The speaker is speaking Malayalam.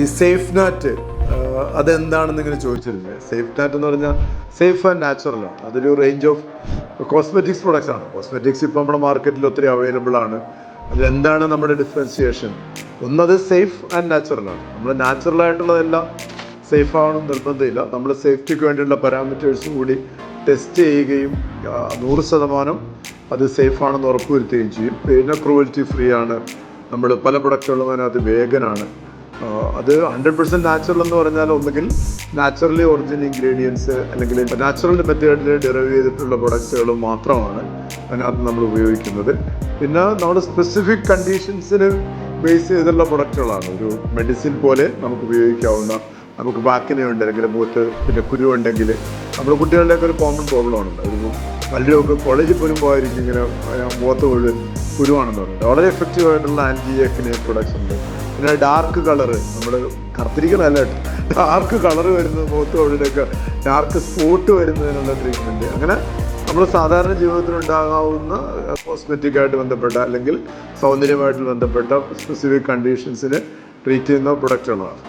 ഈ സേഫ് നാറ്റ് അതെന്താണെന്ന് ഇങ്ങനെ ചോദിച്ചിരുന്നത്. സേഫ് നാറ്റ് എന്ന് പറഞ്ഞാൽ സേഫ് ആൻഡ് നാച്ചുറലാണ്. അതൊരു റേഞ്ച് ഓഫ് കോസ്മെറ്റിക്സ് പ്രൊഡക്ട്സ് ആണ്. കോസ്മെറ്റിക്സ് ഇപ്പോൾ നമ്മുടെ മാർക്കറ്റിൽ ഒത്തിരി അവൈലബിൾ ആണ്. അതിലെന്താണ് നമ്മുടെ ഡിഫറൻസിയേഷൻ? ഒന്നത് സേഫ് ആൻഡ് നാച്ചുറലാണ്. നമ്മൾ നാച്ചുറലായിട്ടുള്ളതെല്ലാം സേഫ് ആവണമെന്ന് നിർബന്ധമില്ല. നമ്മൾ സേഫ്റ്റിക്ക് വേണ്ടിയുള്ള പാരാമീറ്റേഴ്സും കൂടി ടെസ്റ്റ് ചെയ്യുകയും 100% അത് സേഫ് ആണെന്ന് ഉറപ്പുവരുത്തുകയും ചെയ്യും. പിന്നെ ക്രൂവൽറ്റി ഫ്രീ ആണ്. നമ്മൾ പല പ്രൊഡക്റ്റുകളും അതിനകത്ത് വേഗനാണ്. അത് 100% നാച്ചുറൽ എന്ന് പറഞ്ഞാൽ ഒന്നുകിൽ നാച്ചുറലി ഒറിജിനൽ ഇൻഗ്രീഡിയൻസ് അല്ലെങ്കിൽ നാച്ചുറൽ മെത്തേഡിൽ ഡെറൈവ് ചെയ്തിട്ടുള്ള പ്രൊഡക്ട്സുകൾ മാത്രമാണ് അതിനകത്ത് നമ്മൾ ഉപയോഗിക്കുന്നത്. പിന്നെ നമ്മുടെ സ്പെസിഫിക് കണ്ടീഷൻസിന് ബേസ് ചെയ്തുള്ള പ്രൊഡക്റ്റുകളാണ്. ഒരു മെഡിസിൻ പോലെ നമുക്ക് ഉപയോഗിക്കാവുന്ന, നമുക്ക് ബാക്കിനുണ്ട് അല്ലെങ്കിൽ മുഖത്ത് പിന്നെ കുരു ഉണ്ടെങ്കിൽ, നമ്മുടെ കുട്ടികളുടെയൊക്കെ ഒരു കോമൺ പ്രോബ്ലമാണ്. ഒരു വലിയൊക്കെ കോളേജിൽ പോലും പോയിരിക്കും ഇങ്ങനെ മുഖത്ത് മുഴുവൻ കുരുവാണെന്ന് പറയുന്നത്. വളരെ എഫക്റ്റീവായിട്ടുള്ള ആൻറ്റി ആക്നെ പ്രൊഡക്ട്സ് ഉണ്ട്. പിന്നെ ഡാർക്ക് കളറ്, നമ്മൾ കറുത്തിരിക്കണമല്ല, ഡാർക്ക് കളറ് വരുന്നത് മുഖത്ത് മുഴുവനൊക്കെ ഡാർക്ക് സ്പോട്ട് വരുന്നതിനുള്ള ട്രീറ്റ്മെൻറ്റ്. അങ്ങനെ നമ്മൾ സാധാരണ ജീവിതത്തിൽ ഉണ്ടാകാവുന്ന കോസ്മെറ്റിക്കായിട്ട് ബന്ധപ്പെട്ട അല്ലെങ്കിൽ സൗന്ദര്യമായിട്ട് ബന്ധപ്പെട്ട സ്പെസിഫിക് കണ്ടീഷൻസിന് ട്രീറ്റ് ചെയ്യുന്ന പ്രൊഡക്റ്റുകളാണ്.